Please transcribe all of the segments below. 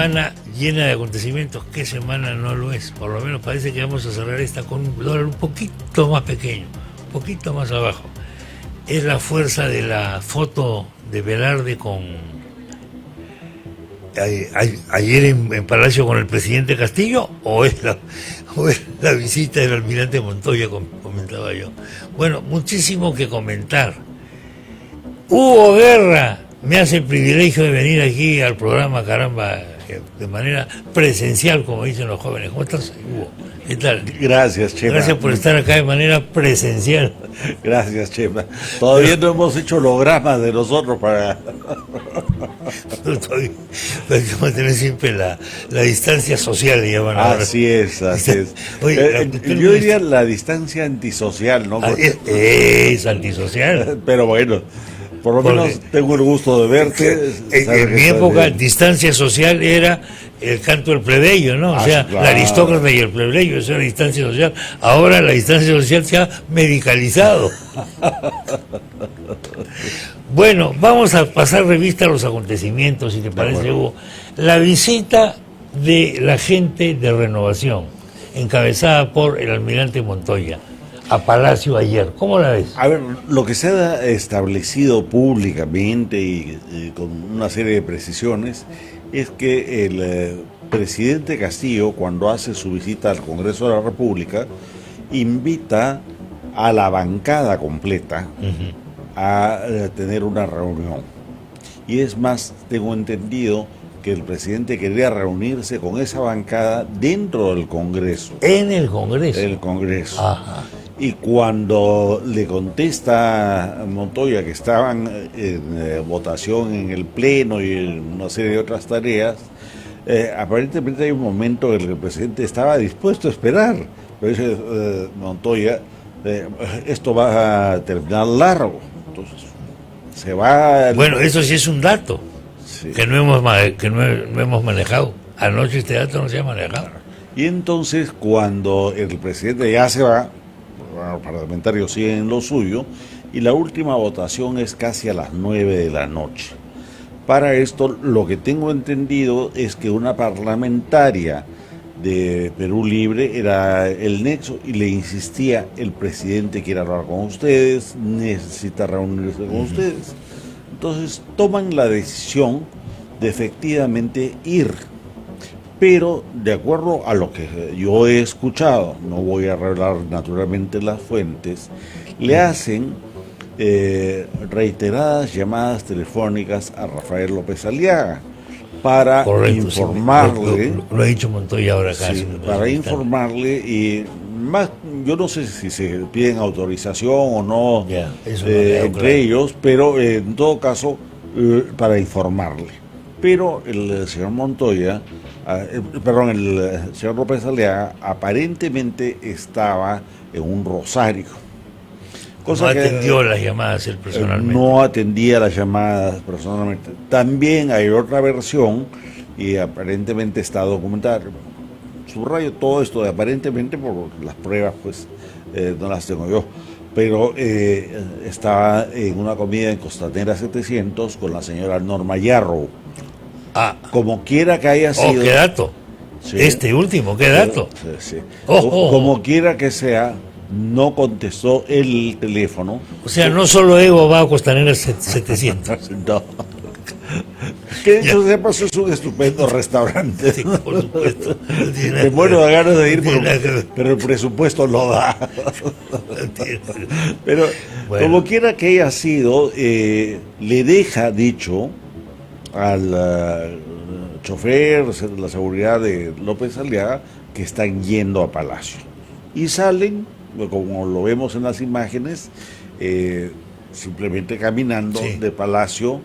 semana llena de acontecimientos. ¿Qué semana no lo es? Por lo menos parece que vamos a cerrar esta con un dólar un poquito más pequeño, un poquito más abajo. ¿Es la fuerza de la foto de Velarde ayer en Palacio con el presidente Castillo, o es la visita del almirante Montoya, comentaba yo? Bueno, muchísimo que comentar. Hugo Guerra me hace el privilegio de venir aquí al programa, caramba, de manera presencial, como dicen los jóvenes. ¿Cómo estás, Hugo? ¿Qué tal? Gracias, Chema. Gracias por estar acá de manera presencial. Gracias, Chema. Todavía no hemos hecho hologramas de nosotros para... Hay que mantener siempre la distancia social, llaman ahora. Así es. Oye, yo diría la distancia antisocial, ¿no? Es antisocial. Pero bueno, por lo menos tengo el gusto de verte. En mi época, distancia social era el canto del plebeyo, ¿no? O sea, claro, la aristócrata y el plebeyo, eso era distancia social. Ahora la distancia social se ha medicalizado. Bueno, vamos a pasar revista a los acontecimientos, si te parece, Hugo. La visita de la gente de Renovación, encabezada por el almirante Montoya, a Palacio ayer. ¿Cómo la ves? A ver, lo que se ha establecido públicamente y con una serie de precisiones es que el presidente Castillo, cuando hace su visita al Congreso de la República, invita a la bancada completa a tener una reunión. Y es más, tengo entendido que el presidente quería reunirse con esa bancada dentro del Congreso. ¿En el Congreso? El Congreso. Ajá. Y cuando le contesta Montoya que estaban en votación en el Pleno y en una serie de otras tareas, aparentemente hay un momento en el que el presidente estaba dispuesto a esperar. Pero dice Montoya, esto va a terminar largo. Entonces, se va... Bueno, eso sí es un dato, sí, que no hemos manejado. Anoche este dato no se ha manejado. Y entonces, cuando el presidente ya se va, los parlamentarios siguen lo suyo, y la última votación es casi a las 9 de la noche. Para esto, lo que tengo entendido es que una parlamentaria de Perú Libre era el nexo y le insistía: el presidente quiere hablar con ustedes, necesita reunirse con ustedes. Entonces toman la decisión de efectivamente ir, pero de acuerdo a lo que yo he escuchado, no voy a revelar naturalmente las fuentes, le hacen reiteradas llamadas telefónicas a Rafael López Aliaga para informarle, sí, lo ha dicho Montoya ahora acá, sí, para informarle, y más, yo no sé si se piden autorización o no, entre ellos, pero en todo caso para informarle. Pero el señor Montoya, el señor López Aliaga aparentemente estaba en un rosario. No atendió las llamadas él personalmente. No atendía las llamadas personalmente. También hay otra versión, y aparentemente está documentada. Subrayo todo esto de aparentemente por las pruebas, pues no las tengo yo. Pero estaba en una comida en Costanera 700 con la señora Norma Yarrow. Como quiera que haya sido... ¡qué dato! Sí. Este último, ¿qué dato? Sí. Como quiera que sea, no contestó el teléfono. O sea, no solo Evo va a Costanera 700. No. Que de hecho sepas, es un estupendo restaurante. Sí, por supuesto. Me muero de ganas de ir, pero el presupuesto lo da. Pero bueno, como quiera que haya sido, le deja dicho al chofer, la seguridad de López Aliaga, que están yendo a Palacio. Y salen, como lo vemos en las imágenes, simplemente caminando de Palacio,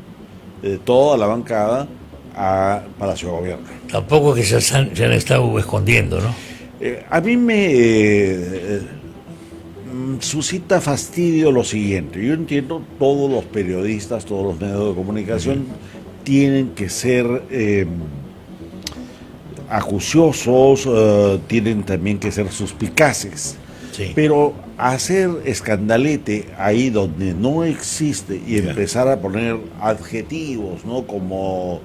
toda la bancada, a Palacio de Gobierno. Tampoco que se han estado escondiendo, ¿no? A mí me suscita fastidio lo siguiente. Yo entiendo, todos los periodistas, todos los medios de comunicación tienen que ser acuciosos, tienen también que ser suspicaces. Sí. Pero hacer escandalete ahí donde no existe y empezar a poner adjetivos, ¿no? Como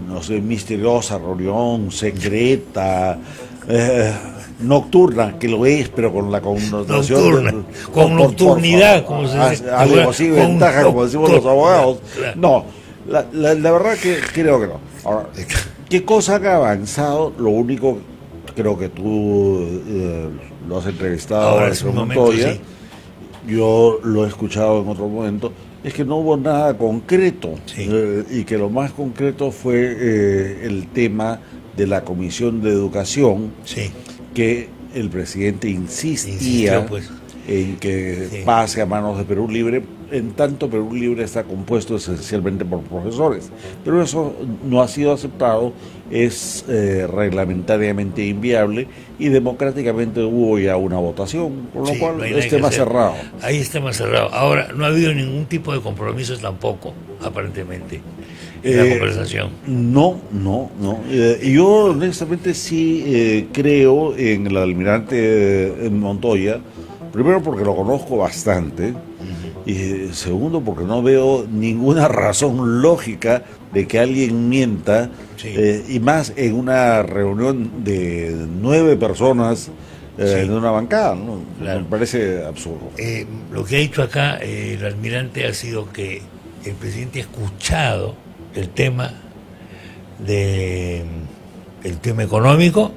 no sé, misteriosa reunión secreta, nocturna, que lo es, pero con la connotación nocturna, con nocturnidad, como se dice, algo así, ventaja, como decimos los abogados. Claro. No, la verdad que creo que no. Ahora, ¿qué cosa ha avanzado? Lo único, creo que tú lo has entrevistado Ahora al es un señor momento, Montoya, sí. yo lo he escuchado en otro momento, es que no hubo nada concreto, Sí. Y que lo más concreto fue el tema de la Comisión de Educación, Sí, que el presidente insistía insistió, pues. en que Sí. pase a manos de Perú Libre, en tanto Perú Libre está compuesto esencialmente por profesores. Pero eso no ha sido aceptado, es reglamentariamente inviable y democráticamente hubo ya una votación, con lo Sí, cual no hay nada es que tema hacer. cerrado. Ahí está más cerrado. Ahora, no ha habido ningún tipo de compromisos tampoco, aparentemente, en la conversación. No. Y yo honestamente sí creo en el almirante Montoya, primero porque lo conozco bastante, y segundo porque no veo ninguna razón lógica de que alguien mienta, Sí. y más en una reunión de 9 personas Sí. en una bancada, ¿no? Claro. Me parece absurdo. Lo que ha dicho acá el almirante ha sido que el presidente ha escuchado el tema el tema económico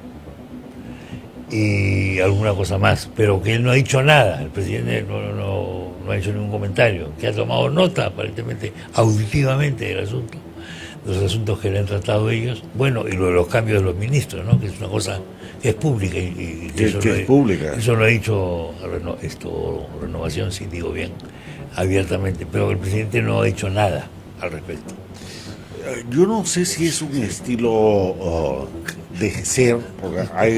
y alguna cosa más, pero que él no ha dicho nada. El presidente no ha hecho ningún comentario, que ha tomado nota aparentemente auditivamente del asunto, de los asuntos que le han tratado ellos, bueno, y lo de los cambios de los ministros, ¿no? Que es una cosa que es pública y Que es pública. eso lo ha dicho Renovación, si digo bien, abiertamente, pero el presidente no ha dicho nada al respecto. Yo no sé si es un estilo de ser, porque hay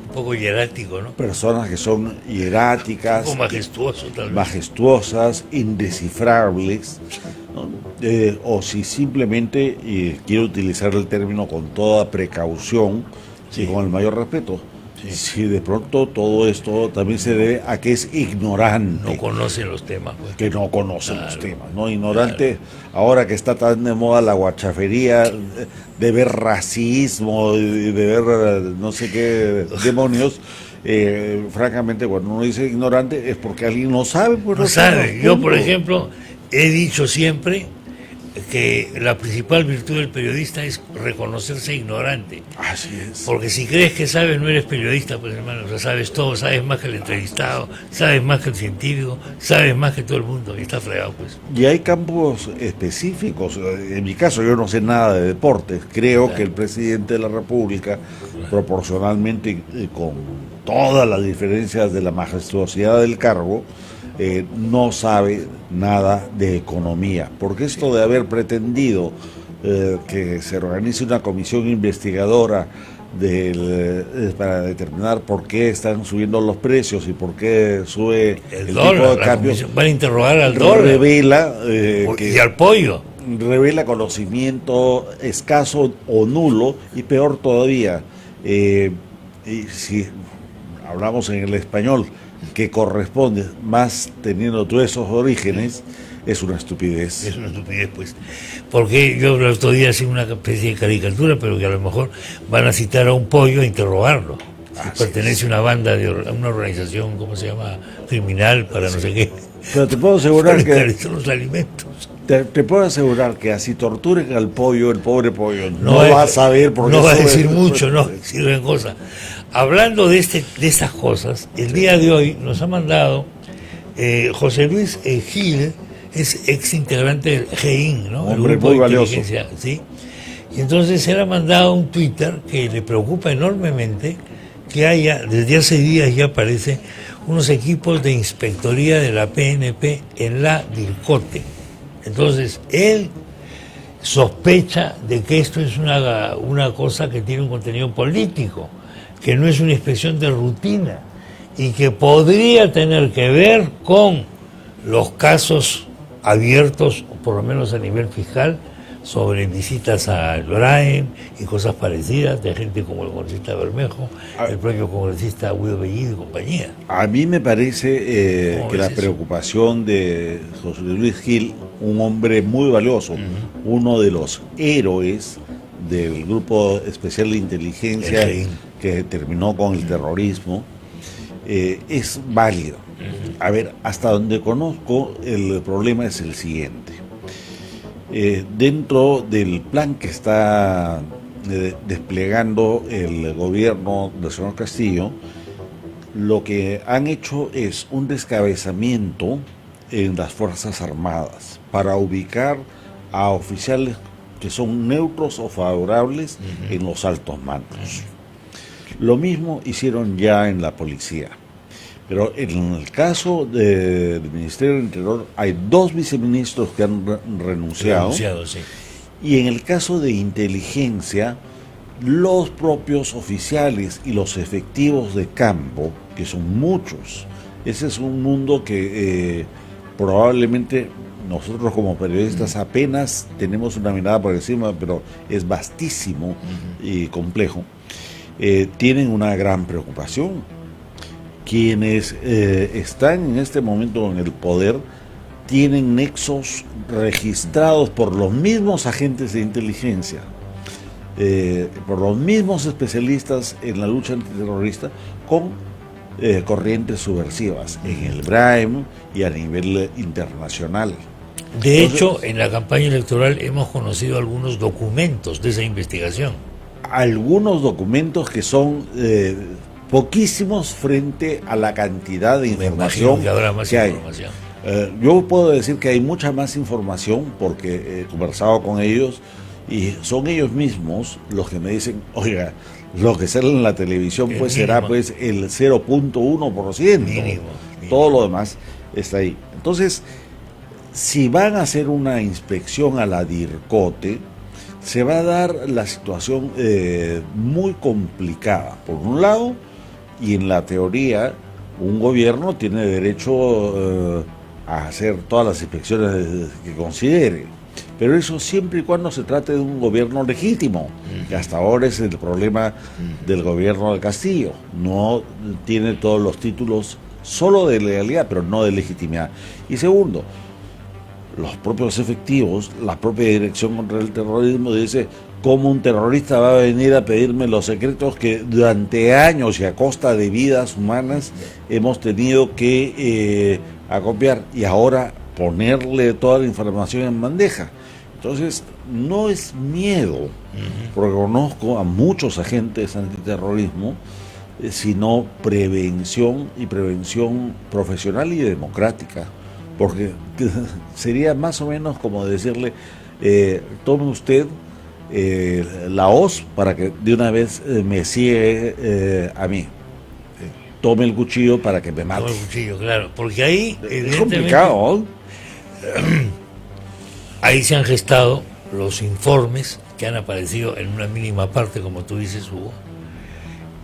Un poco hierático, ¿no? personas que son hieráticas, Un poco majestuoso, tal vez. majestuosas, indescifrables, ¿no? O si simplemente, y quiero utilizar el término con toda precaución Sí. y con el mayor respeto, Sí. si de pronto todo esto también se debe a que es ignorante. No conocen los temas, pues. Que no conoce los Claro, temas, ¿no? Ignorante, ahora que está tan de moda la guachafería, de ver racismo, de ver no sé qué demonios, francamente, cuando uno dice ignorante es porque alguien no sabe, pues No no sabe. Yo, por punto. ejemplo, he dicho siempre que la principal virtud del periodista es reconocerse ignorante. Así es. Porque si crees que sabes, no eres periodista, pues hermano, o sea, sabes todo, sabes más que el entrevistado, sabes más que el científico, sabes más que todo el mundo, y está fregado, pues. Y hay campos específicos. En mi caso, yo no sé nada de deportes. Creo Claro. que el presidente de la República, proporcionalmente con todas las diferencias de la majestuosidad del cargo, no sabe nada de economía. Porque esto de haber pretendido que se organice una comisión investigadora para determinar por qué están subiendo los precios y por qué sube El tipo dólar, de la cambio, comisión, van a interrogar al dólar revela y al pollo. revela conocimiento escaso o nulo, y peor todavía, y si hablamos en el español, que corresponde, más teniendo tú esos orígenes, es una estupidez. Es una estupidez, pues. Porque yo el otro día hice una especie de caricatura, pero que a lo mejor van a citar a un pollo a interrogarlo. Si pertenece a una banda, a una organización, ¿cómo se llama? Criminal, para no sé qué. Pero te puedo asegurar Para que encarecer los alimentos. te puedo asegurar que así torturen al pollo, el pobre pollo no va va a saber por qué no va a sube. decir mucho, no decir gran cosa. Hablando de estas cosas, el día de hoy nos ha mandado José Luis Gil, es ex integrante del GEIN, ¿no? Hombre, el grupo muy de valioso. inteligencia, ¿sí? Y entonces él ha mandado un Twitter que le preocupa enormemente que haya, desde hace días ya parece, unos equipos de inspectoría de la PNP en la DIRCOTE. Entonces, él sospecha de que esto es una cosa que tiene un contenido político, que no es una inspección de rutina y que podría tener que ver con los casos abiertos, por lo menos a nivel fiscal, sobre visitas al Braem y cosas parecidas de gente como el congresista Bermejo, el propio congresista Guido Bellido y compañía. A mí me parece que la eso? preocupación de José Luis Gil, un hombre muy valioso, uno de los héroes del Grupo Especial de Inteligencia que terminó con el terrorismo, es válido. A ver, hasta donde conozco, el problema es el siguiente. Dentro del plan que está desplegando el gobierno del señor Castillo, lo que han hecho es un descabezamiento en las Fuerzas Armadas para ubicar a oficiales que son neutros o favorables en los altos mandos. Lo mismo hicieron ya en la policía. Pero en el caso del Ministerio del Interior hay 2 viceministros que han renunciado. Sí. Y en el caso de inteligencia, los propios oficiales y los efectivos de campo, que son muchos. Ese es un mundo que probablemente nosotros como periodistas apenas tenemos una mirada por encima, pero es vastísimo y complejo. Tienen una gran preocupación. Quienes están en este momento en el poder tienen nexos registrados por los mismos agentes de inteligencia, por los mismos especialistas en la lucha antiterrorista con corrientes subversivas en el Braem y a nivel internacional. De hecho, en la campaña electoral hemos conocido algunos documentos de esa investigación. Algunos documentos que son poquísimos frente a la cantidad de información que habrá más que hay. información. Yo puedo decir que hay mucha más información porque he conversado con ellos y son ellos mismos los que me dicen, oiga, lo que sale en la televisión pues será pues el 0.1%. Mínimo. Todo lo demás está ahí. Entonces, si van a hacer una inspección a la DIRCOTE, se va a dar la situación muy complicada. Por un lado, y en la teoría, un gobierno tiene derecho a hacer todas las inspecciones que considere. Pero eso siempre y cuando se trate de un gobierno legítimo, que hasta ahora es el problema del gobierno de Castillo. No tiene todos los títulos solo de legalidad, pero no de legitimidad. Y segundo, los propios efectivos, la propia Dirección contra el Terrorismo dice, ¿cómo un terrorista va a venir a pedirme los secretos que durante años y a costa de vidas humanas hemos tenido que acopiar y ahora ponerle toda la información en bandeja? Entonces, no es miedo, porque conozco a muchos agentes antiterrorismo, sino prevención y prevención profesional y democrática. Porque sería más o menos como decirle, tome usted la hoz para que de una vez me ciegue a mí. Tome el cuchillo para que me mate. Tome el cuchillo, claro. Porque ahí, es complicado, ¿no? Ahí se han gestado los informes que han aparecido en una mínima parte, como tú dices, Hugo,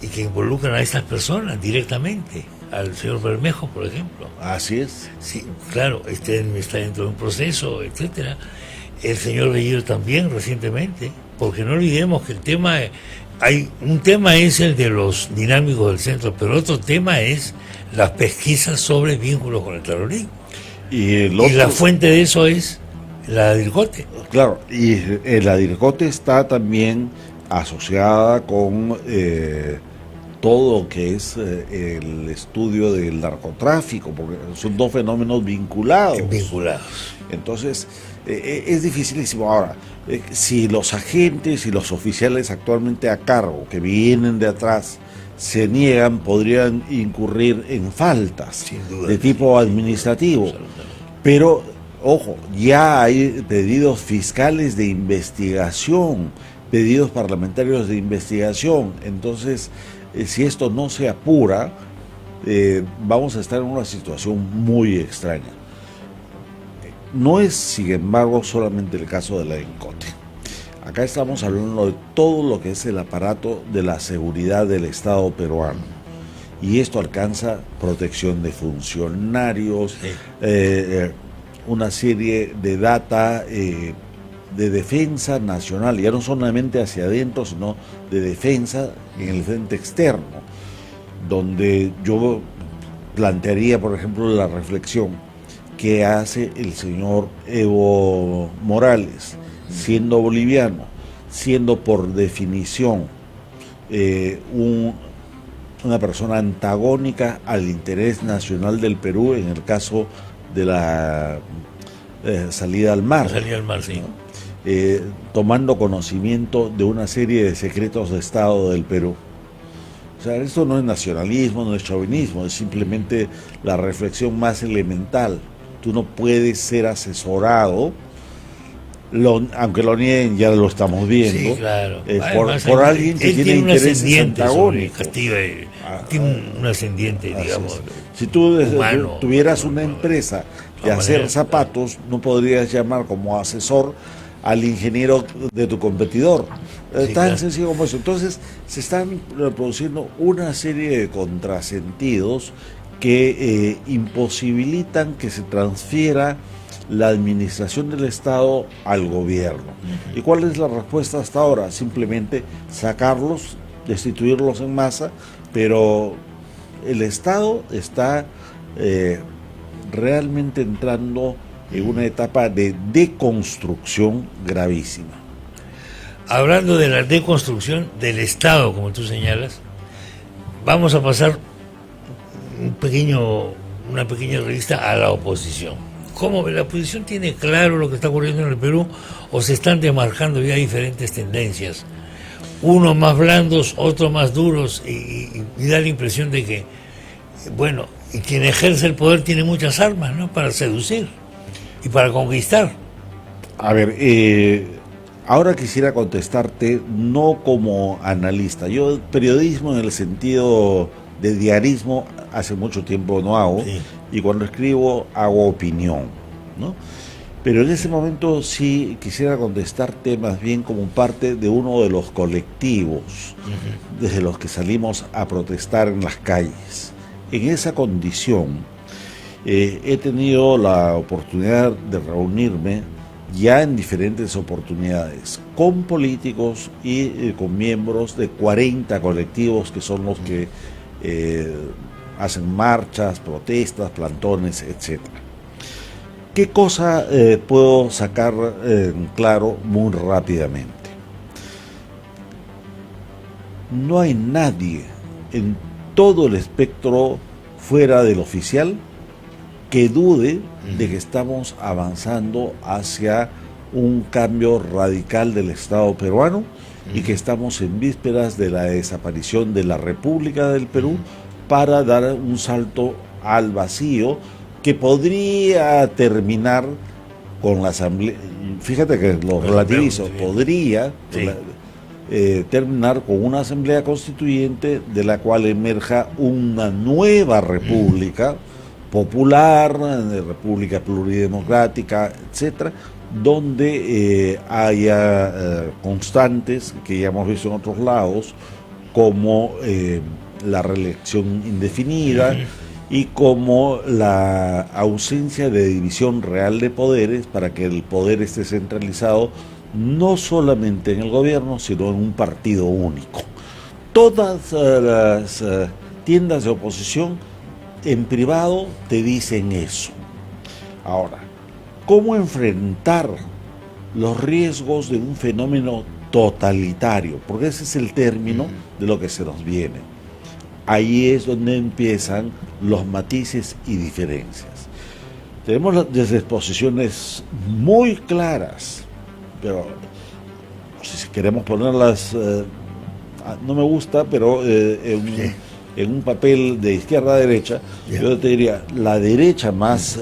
y que involucran a estas personas directamente. Al señor Bermejo, por ejemplo. Así es. Sí, claro, está dentro de un proceso, etcétera. El señor Bellido también, recientemente, porque no olvidemos que el tema, un tema es el de los dinámicos del centro, pero otro tema es las pesquisas sobre vínculos con el terrorismo. Y la fuente de eso es la DIRCOTE. Claro, y la DIRCOTE está también asociada con todo lo que es el estudio del narcotráfico, porque son 2 fenómenos vinculados. Entonces, es dificilísimo. Ahora, si los agentes y los oficiales actualmente a cargo, que vienen de atrás, se niegan, podrían incurrir en faltas de tipo administrativo. Pero, ojo, ya hay pedidos fiscales de investigación, pedidos parlamentarios de investigación. Entonces, si esto no se apura, vamos a estar en una situación muy extraña. No es, sin embargo, solamente el caso de la DIRCOTE. Acá estamos hablando de todo lo que es el aparato de la seguridad del Estado peruano. Y esto alcanza protección de funcionarios, una serie de data de defensa nacional, ya no solamente hacia adentro, sino de defensa en el frente externo, donde yo plantearía, por ejemplo, la reflexión que hace el señor Evo Morales, siendo boliviano, siendo por definición una persona antagónica al interés nacional del Perú en el caso de la salida al mar. La salida al mar, sí. ¿No? Tomando conocimiento de una serie de secretos de Estado del Perú. O sea, esto no es nacionalismo, no es chauvinismo, es simplemente la reflexión más elemental. Tú no puedes ser asesorado, aunque lo nieguen, ya lo estamos viendo, sí, claro. por alguien que tiene intereses antagónicos. Castillo, tiene un ascendiente, digamos. Si tú humano, tuvieras una empresa de hacer zapatos, no podrías llamar como asesor al ingeniero de tu competidor. Sí, Tan claro. sencillo como eso. Entonces, se están produciendo una serie de contrasentidos que imposibilitan que se transfiera la administración del Estado al gobierno. ¿Y cuál es la respuesta hasta ahora? Simplemente sacarlos, destituirlos en masa, pero el Estado está realmente entrando en una etapa de deconstrucción gravísima. Hablando de la deconstrucción del Estado, como tú señalas, vamos a pasar una pequeña revista a la oposición. ¿Cómo la oposición tiene claro lo que está ocurriendo en el Perú o se están demarcando ya diferentes tendencias? Unos más blandos, otros más duros y da la impresión de que, bueno, y quien ejerce el poder tiene muchas armas, ¿no?, para seducir y para conquistar. A ver, ahora quisiera contestarte no como analista. Yo periodismo en el sentido de diarismo hace mucho tiempo no hago, Sí. Y cuando escribo hago opinión, ¿no? Pero en ese momento sí quisiera contestarte más bien como parte de uno de los colectivos desde los que salimos a protestar en las calles. En esa condición he tenido la oportunidad de reunirme ya en diferentes oportunidades con políticos y con miembros de 40 colectivos que son los que hacen marchas, protestas, plantones, etcétera. ¿Qué cosa puedo sacar en claro muy rápidamente? No hay nadie en todo el espectro fuera del oficial que dude de que estamos avanzando hacia un cambio radical del Estado peruano y que estamos en vísperas de la desaparición de la República del Perú para dar un salto al vacío que podría terminar con la asamblea. Fíjate que lo relativizo, podría terminar con una asamblea constituyente de la cual emerja una nueva república popular, república pluridemocrática, etcétera, donde haya constantes que ya hemos visto en otros lados, como la reelección indefinida y como la ausencia de división real de poderes para que el poder esté centralizado no solamente en el gobierno, sino en un partido único. Todas las tiendas de oposición en privado te dicen eso. Ahora, ¿cómo enfrentar los riesgos de un fenómeno totalitario? Porque ese es el término de lo que se nos viene. Ahí es donde empiezan los matices y diferencias. Tenemos desde posiciones muy claras, pero si queremos ponerlas, no me gusta, pero en un papel de izquierda a derecha, yo te diría, la derecha más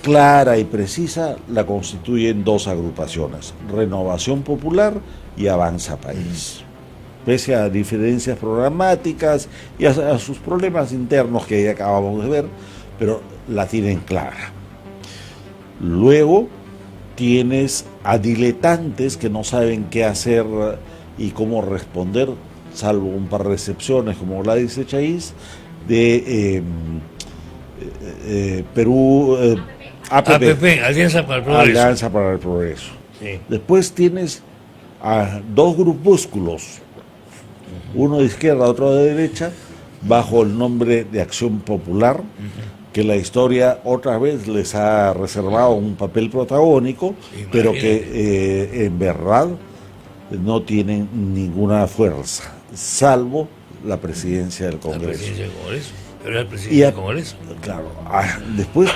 clara y precisa la constituyen dos agrupaciones, Renovación Popular y Avanza País. Pese a diferencias programáticas y a sus problemas internos que ya acabamos de ver, pero la tienen clara. Luego tienes a diletantes que no saben qué hacer y cómo responder, salvo un par de excepciones como Gladys Echaíz, de Perú APP, Alianza para el Progreso. Alianza para el Progreso. Sí. Después tienes a dos grupúsculos, uno de izquierda, otro de derecha, bajo el nombre de Acción Popular, que la historia otra vez les ha reservado un papel protagónico, pero que en verdad no tienen ninguna fuerza, salvo la presidencia del Congreso. La presidencia del Congreso. Pero el presidente del Congreso. Claro. Después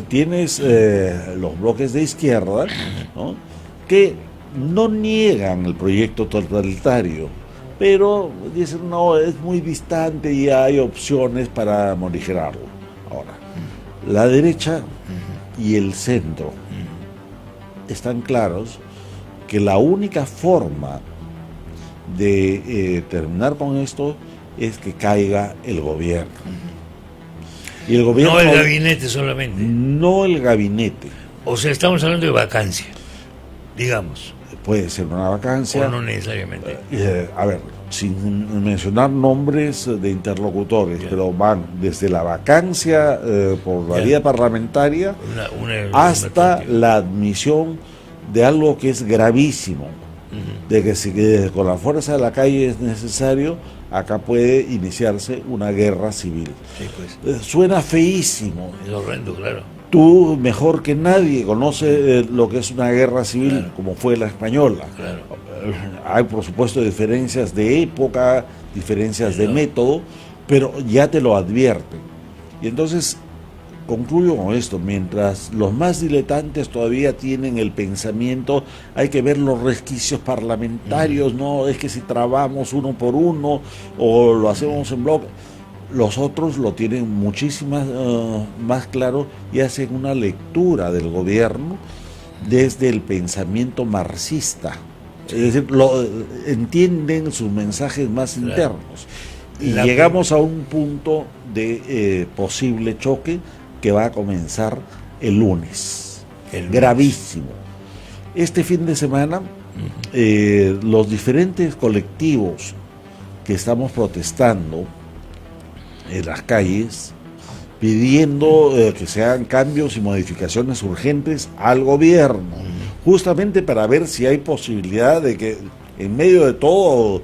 tienes los bloques de izquierda, ¿no?, que no niegan el proyecto totalitario, pero dicen, no, es muy distante y hay opciones para morigerarlo. Ahora, la derecha y el centro están claros que la única forma de terminar con esto es que caiga el gobierno. Y el gobierno, no el gabinete solamente. No el gabinete. O sea, estamos hablando de vacancia, digamos. Puede ser una vacancia. O no necesariamente. A ver, sin mencionar nombres de interlocutores, pero van desde la vacancia por la vía parlamentaria hasta la admisión de algo que es gravísimo, de que si con la fuerza de la calle es necesario, acá puede iniciarse una guerra civil. Sí, pues. Suena feísimo. Es horrendo, claro. Tú, mejor que nadie, conoces lo que es una guerra civil, claro, como fue la española. Claro. Hay, por supuesto, diferencias de época, diferencias de método, pero ya te lo advierten. Y entonces, concluyo con esto: mientras los más diletantes todavía tienen el pensamiento, hay que ver los resquicios parlamentarios, no es que si trabamos uno por uno o lo hacemos en bloque. Los otros lo tienen muchísimo más claro y hacen una lectura del gobierno desde el pensamiento marxista. Es decir, entienden sus mensajes más internos. Y llegamos a un punto de posible choque que va a comenzar el lunes. Gravísimo. Este fin de semana, los diferentes colectivos que estamos protestando en las calles, pidiendo que se hagan cambios y modificaciones urgentes al gobierno, justamente para ver si hay posibilidad de que en medio de todo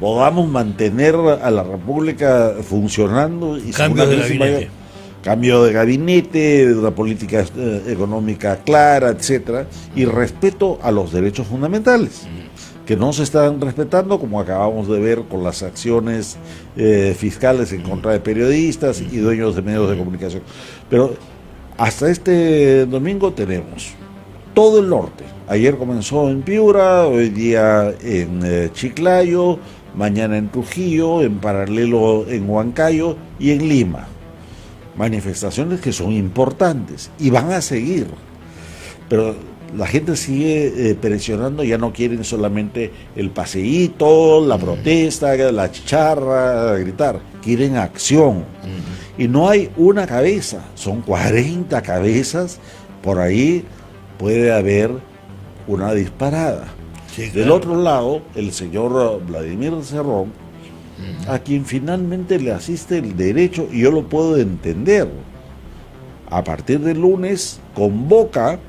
podamos mantener a la República funcionando y cambio de gabinete. Cambio de gabinete, una política económica clara, etcétera, y respeto a los derechos fundamentales, que no se están respetando, como acabamos de ver con las acciones fiscales en contra de periodistas y dueños de medios de comunicación. Pero hasta este domingo tenemos todo el norte. Ayer comenzó en Piura, hoy día en Chiclayo, mañana en Trujillo, en paralelo en Huancayo y en Lima. Manifestaciones que son importantes y van a seguir, pero la gente sigue presionando. Ya no quieren solamente el paseíto, la protesta, la chicharra, gritar, quieren acción. Y no hay una cabeza, son 40 cabezas, por ahí puede haber una disparada. Sí, claro. Del otro lado, el señor Vladimir Cerrón, a quien finalmente le asiste el derecho, y yo lo puedo entender, a partir del lunes convoca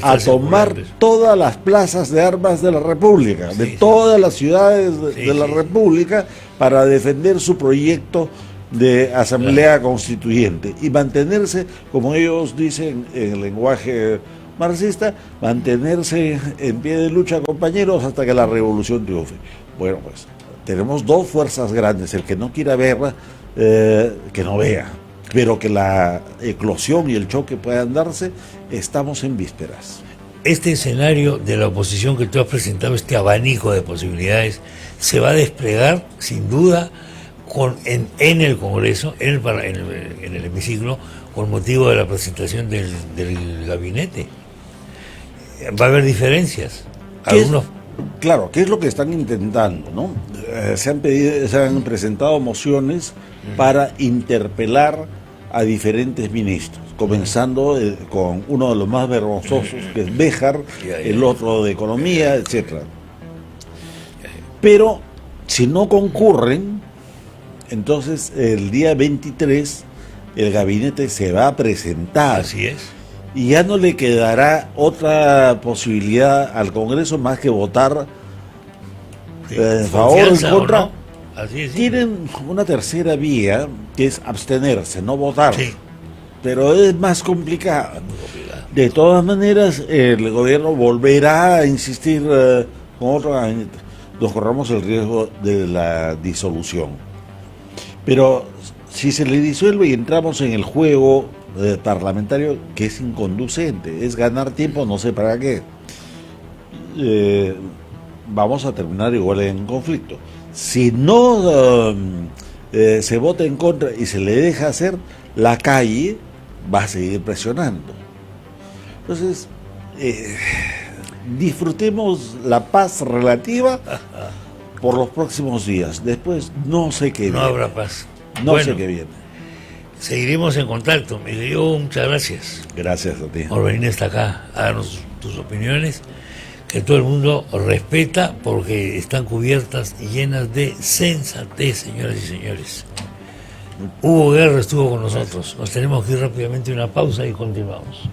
a tomar todas las plazas de armas de la República, de todas las ciudades de la República, para defender su proyecto de asamblea constituyente y mantenerse, como ellos dicen en el lenguaje marxista, mantenerse en pie de lucha, compañeros, hasta que la revolución triunfe. Bueno, pues tenemos dos fuerzas grandes: el que no quiera verla, que no vea, pero que la eclosión y el choque puedan darse. Estamos en vísperas. Este escenario de la oposición que tú has presentado, este abanico de posibilidades, se va a desplegar sin duda en el Congreso, en el hemiciclo, con motivo de la presentación del gabinete. Va a haber diferencias. Claro, ¿qué es lo que están intentando, no? Se han presentado mociones para interpelar a diferentes ministros, comenzando con uno de los más vergonzosos, que es Béjar, el otro de Economía, etcétera. Pero si no concurren, entonces el día 23 el gabinete se va a presentar. Así es. Y ya no le quedará otra posibilidad al Congreso más que votar Sí. en favor o en Confianza, contra. ¿o no? Así es. Tienen una tercera vía, que es abstenerse, no votar. Sí. Pero es más complicado. Muy complicado. De todas maneras, el gobierno volverá a insistir con otro gabinete. Nos corramos el riesgo de la disolución. Pero si se le disuelve y entramos en el juego parlamentario, que es inconducente, es ganar tiempo, no sé para qué, vamos a terminar igual en conflicto. Si no se vota en contra y se le deja hacer, la calle va a seguir presionando. Entonces, disfrutemos la paz relativa por los próximos días. Después no sé qué No viene. habrá paz. No Bueno, sé qué viene. seguiremos en contacto. Miguel, muchas gracias Gracias a ti. por venir hasta acá a darnos tus opiniones, que todo el mundo respeta porque están cubiertas y llenas de sensatez, señoras y señores. Hugo Guerra estuvo con nosotros. Nos tenemos que ir rápidamente a una pausa y continuamos.